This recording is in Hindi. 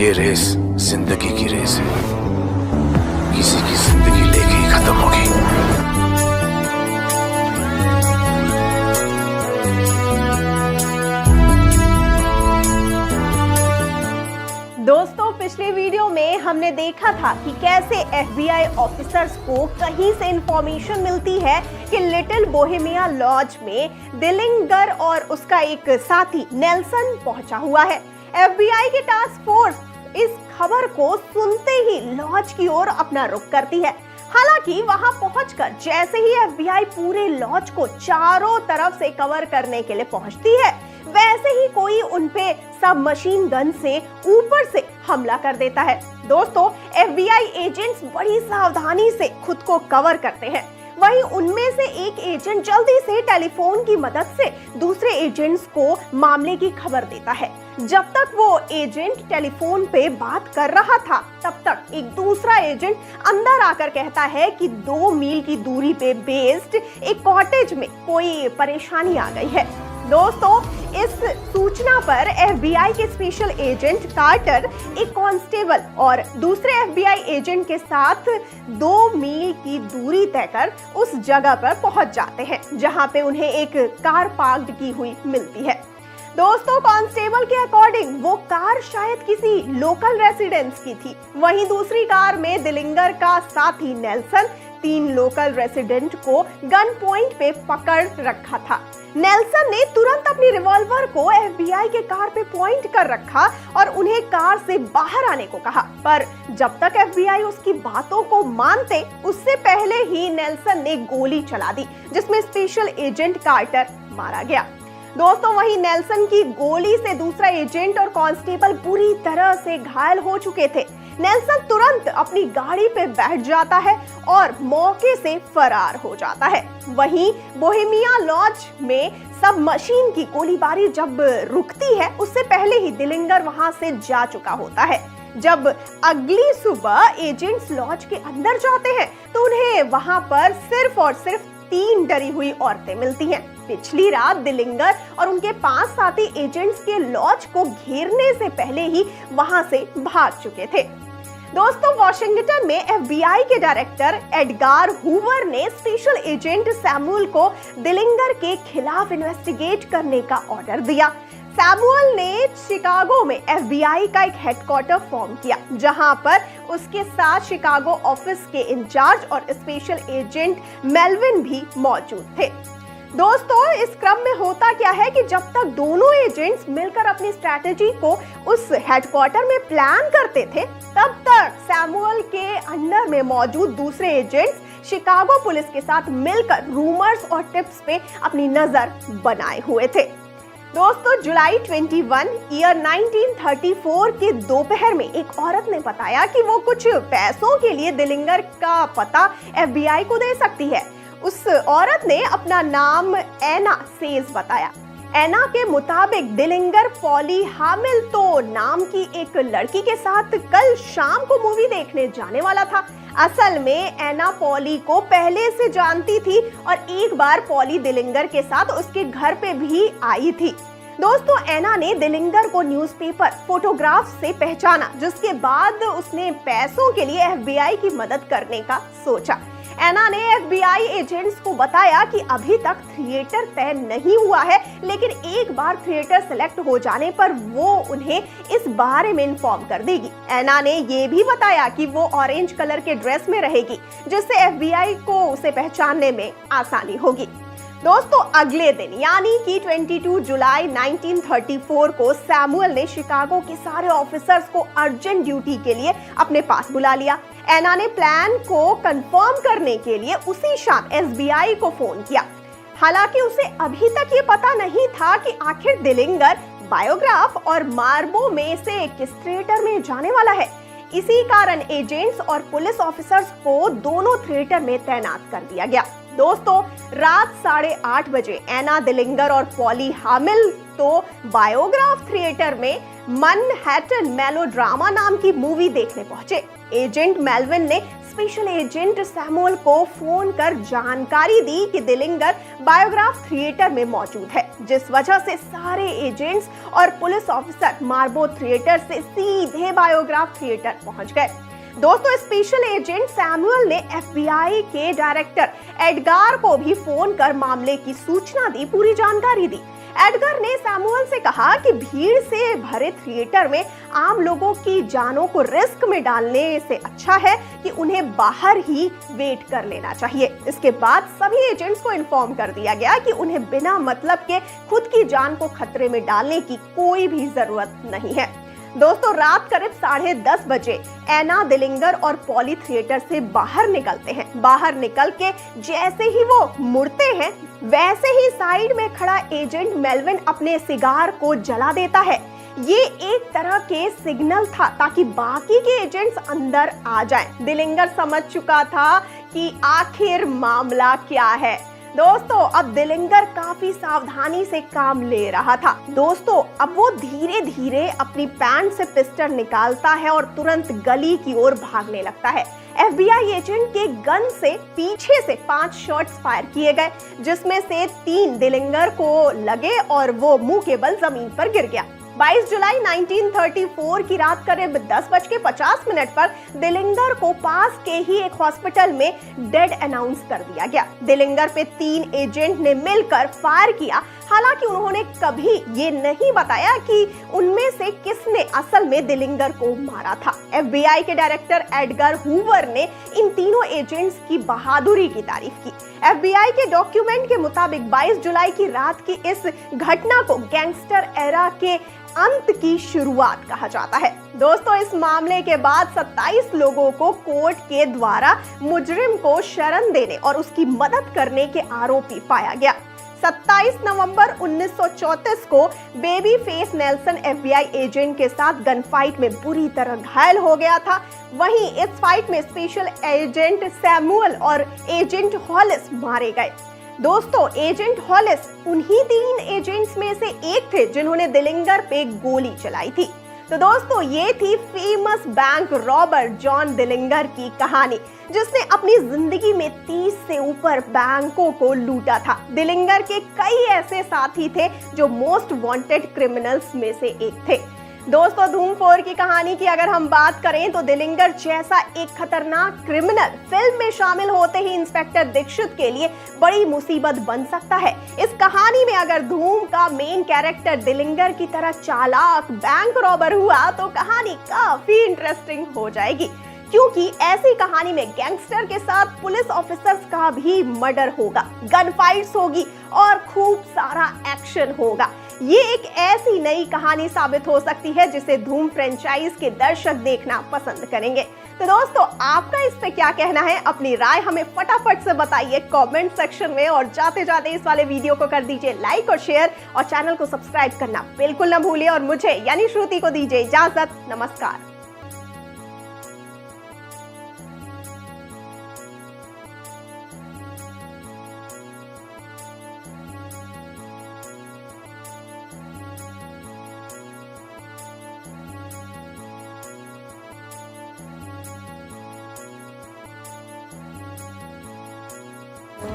ये रेस जिंदगी की रेस है, किसी की जिंदगी लेके ही खत्म होगी। दोस्तों, पिछले वीडियो में हमने देखा था कि कैसे FBI ऑफिसर्स को कहीं से इंफॉर्मेशन मिलती है कि लिटिल बोहेमिया लॉज में दिलिंगर और उसका एक साथी नेल्सन पहुंचा हुआ है। FBI की टास्क फोर्स इस खबर को सुनते ही लॉज की ओर अपना रुख करती है। हालांकि वहां पहुंचकर जैसे ही FBI पूरे लॉज को चारों तरफ से कवर करने के लिए पहुंचती है, वैसे ही कोई उनपे सब मशीन गन से ऊपर से हमला कर देता है। दोस्तों, FBI एजेंट्स बड़ी सावधानी से खुद को कवर करते हैं। वहीं उनमें से एक एजेंट जल्दी से टेलीफोन की मदद से दूसरे एजेंट्स को मामले की खबर देता है। जब तक वो एजेंट टेलीफोन पे बात कर रहा था, तब तक एक दूसरा एजेंट अंदर आकर कहता है कि 2 मील की दूरी पे बेस्ड एक कॉटेज में कोई परेशानी आ गई है। दोस्तों, इस सूचना पर FBI के स्पेशल एजेंट कार्टर एक कांस्टेबल और दूसरे FBI एजेंट के साथ 2 मील की दूरी तय कर उस जगह पर पहुंच जाते हैं जहां पे उन्हें एक कार पार्क्ड की हुई मिलती है। दोस्तों, कांस्टेबल के अकॉर्डिंग वो कार शायद किसी लोकल रेसिडेंट्स की थी। वहीं दूसरी कार में दिलिंगर का साथी नेल्सन 3 लोकल रेसिडेंट को गन पॉइंट पे पकड़ रखा था। नेल्सन ने तुरंत अपनी रिवॉल्वर को FBI के कार पे पॉइंट कर रखा और उन्हें कार से बाहर आने को कहा, पर जब तक FBI उसकी बातों को मानते, उससे पहले ही नेल्सन ने गोली चला दी, जिसमें स्पेशल एजेंट कार्टर मारा गया। दोस्तों, वहीं नेल्सन की गोली से दूसरा एजेंट और कांस्टेबल बुरी तरह से घायल हो चुके थे। नेल्सन तुरंत अपनी गाड़ी पे बैठ जाता है और मौके से फरार हो जाता है। वहीं बोहेमिया लॉज में सब मशीन की गोलीबारी जब रुकती है, उससे पहले ही दिलिंगर वहां से जा चुका होता है। जब अगली सुबह एजेंट्स लॉज के अंदर जाते हैं, तो उन्हें वहां पर सिर्फ और सिर्फ 3 डरी हुई औरतें मिलती हैं। पिछली रात दिलिंगर और उनके 5 साथी एजेंट्स के लॉज को घेरने से पहले ही वहां से भाग चुके थे। दोस्तों, वॉशिंगटन में FBI के डायरेक्टर एडगार हूवर ने स्पेशल एजेंट सैमुअल को दिलिंगर के खिलाफ इन्वेस्टिगेट करने का ऑर्डर दिया। सैमुअल ने शिकागो में FBI का एक हेडक्वार्टर फॉर्म किया, जहां पर उसके साथ शिकागो ऑफिस के इंचार्ज और स्पेशल एजेंट मेल्विन भी मौजूद थे। दोस्तों, इस क्रम में होता क्या है कि जब तक दोनों एजेंट्स मिलकर अपनी स्ट्रैटेजी को उस हेडक्वार्टर में प्लान करते थे, तब तक सैमुअल के अंडर में मौजूद दूसरे एजेंट्स शिकागो पुलिस के साथ मिलकर रूमर्स और टिप्स पे अपनी नजर बनाए हुए थे। दोस्तों, जुलाई 21 ईयर 1934 के दोपहर में एक औरत ने बताया कि वो कुछ पैसों के लिए दिलिंगर का पता FBI को दे सकती है। उस औरत ने अपना नाम एना सेज बताया। एना के मुताबिक दिलिंगर पॉली हामिल्टन नाम की एक लड़की के साथ कल शाम को मूवी देखने जाने वाला था। असल में एना पॉली को पहले से जानती थी और एक बार पॉली दिलिंगर के साथ उसके घर पे भी आई थी। दोस्तों, एना ने दिलिंगर को न्यूज़पेपर फोटोग्राफ से पहचाना, जिसके बाद उसने पैसों के लिए FBI की मदद करने का सोचा। एना ने FBI एजेंट्स को बताया कि अभी तक थिएटर तय नहीं हुआ है, लेकिन एक बार थिएटर सेलेक्ट हो जाने पर वो उन्हें इस बारे में इन्फॉर्म कर देगी। एना ने ये भी बताया कि वो ऑरेंज कलर के ड्रेस में रहेगी, जिससे FBI को उसे पहचानने में आसानी होगी। दोस्तों, अगले दिन यानी कि 22 जुलाई 1934 को सैमुअल ने शिकागो के सारे ऑफिसर्स को अर्जेंट ड्यूटी के लिए अपने पास बुला लिया। एना ने प्लान को कंफर्म करने के लिए उसी शाम FBI को फोन किया। हालांकि उसे अभी तक ये पता नहीं था कि आखिर दिलिंगर बायोग्राफ और मार्बो में से किस थिएटर में जाने वाला है। इसी कारण एजेंट्स और पुलिस ऑफिसर्स को दोनों थिएटर में तैनात कर दिया गया। दोस्तों, रात 8:30 बजे एना दिलिंगर और पॉली हामिल्टन बायोग्राफ थिएटर में मैनहट्टन मेलोड्रामा नाम की मूवी देखने पहुंचे। एजेंट मेल्विन ने स्पेशल एजेंट सैमुअल को फोन कर जानकारी दी कि दिलिंगर बायोग्राफ थिएटर में मौजूद है। जिस वजह से सारे एजेंट्स और पुलिस ऑफिसर मार्बो थिएटर से सीधे बायोग्राफ थिएटर पहुंच गए। दोस्तों, स्पेशल एजेंट सैमुअल ने एफबीआई के डायरेक्टर एडगार को भी फोन कर मामले की सूचना दी, पूरी जानकारी दी। एडगर ने सैमुअल से कहा कि भीड़ से भरे थिएटर में आम लोगों की जानों को रिस्क में डालने से अच्छा है कि उन्हें बाहर ही वेट कर लेना चाहिए। इसके बाद सभी एजेंट्स को इन्फॉर्म कर दिया गया कि उन्हें बिना मतलब के खुद की जान को खतरे में डालने की कोई भी जरूरत नहीं है। दोस्तों, रात करीब 10:30 बजे एना दिलिंगर और पॉली थिएटर से बाहर निकलते हैं। बाहर निकल के जैसे ही वो मुड़ते हैं, वैसे ही साइड में खड़ा एजेंट मेलविन अपने सिगार को जला देता है। ये एक तरह के सिग्नल था ताकि बाकी के एजेंट्स अंदर आ जाएं। दिलिंगर समझ चुका था कि आखिर मामला क्या है। दोस्तों, अब दिलिंगर काफी सावधानी से काम ले रहा था। दोस्तों, अब वो धीरे धीरे अपनी पैंट से पिस्टल निकालता है और तुरंत गली की ओर भागने लगता है। एफबीआई एजेंट के गन से पीछे से 5 शॉट्स फायर किए गए, जिसमें से 3 दिलिंगर को लगे और वो मुंह के बल जमीन पर गिर गया। 22 जुलाई 1934 की रात करीब 10:50 पर दिलिंगर को पास के ही एक हॉस्पिटल में डेड अनाउंस कर दिया गया। दिलिंगर पे 3 एजेंट ने मिलकर फायर किया। हालांकि उन्होंने कभी ये नहीं बताया कि उनमें से किसने असल में दिलिंगर को मारा था। एफबीआई के डायरेक्टर एडगर हूवर ने इन तीनों एजेंट्स की बहादुरी की तारीफ की। एफबीआई के डॉक्यूमेंट के मुताबिक 22 जुलाई की रात की इस घटना को गैंगस्टर एरा के अंत की शुरुआत कहा जाता है। दोस्तों, इस मामले के बाद 27 लोगों को कोर्ट के द्वारा मुजरिम को शरण देने और उसकी मदद करने के आरोपी पाया गया। 27 नवंबर 1934 को baby face Nelson FBI agent के साथ गन फाइट में बुरी तरह घायल हो गया था। वहीं इस फाइट में स्पेशल एजेंट सैमुअल और एजेंट हॉलिस मारे गए। दोस्तों, एजेंट हॉलिस उन्हीं 3 एजेंट्स में से एक थे जिन्होंने दिलिंगर पे गोली चलाई थी। तो दोस्तों, ये थी फेमस बैंक रॉबर जॉन दिलिंगर की कहानी, जिसने अपनी जिंदगी में 30 से ऊपर बैंकों को लूटा था। दिलिंगर के कई ऐसे साथी थे जो मोस्ट वांटेड क्रिमिनल्स में से एक थे। दोस्तों, धूम 4 की कहानी की अगर हम बात करें तो दिलिंगर जैसा एक खतरनाक क्रिमिनल फिल्म में शामिल होते ही इंस्पेक्टर दीक्षित के लिए बड़ी मुसीबत बन सकता है। इस कहानी में अगर धूम का मेन कैरेक्टर दिलिंगर की तरह चालाक बैंक रॉबर हुआ तो कहानी काफी इंटरेस्टिंग हो जाएगी, क्योंकि ऐसी कहानी में गैंगस्टर के साथ पुलिस ऑफिसर्स का भी मर्डर होगा, गन फाइट्स होगी और खूब सारा एक्शन होगा। ये एक ऐसी नई कहानी साबित हो सकती है जिसे धूम फ्रेंचाइज के दर्शक देखना पसंद करेंगे। तो दोस्तों, आपका इस पे क्या कहना है? अपनी राय हमें फटाफट से बताइए कमेंट सेक्शन में, और जाते जाते इस वाले वीडियो को कर दीजिए लाइक और शेयर, और चैनल को सब्सक्राइब करना बिल्कुल ना भूलिए। और मुझे यानी श्रुति को दीजिए इजाजत। नमस्कार।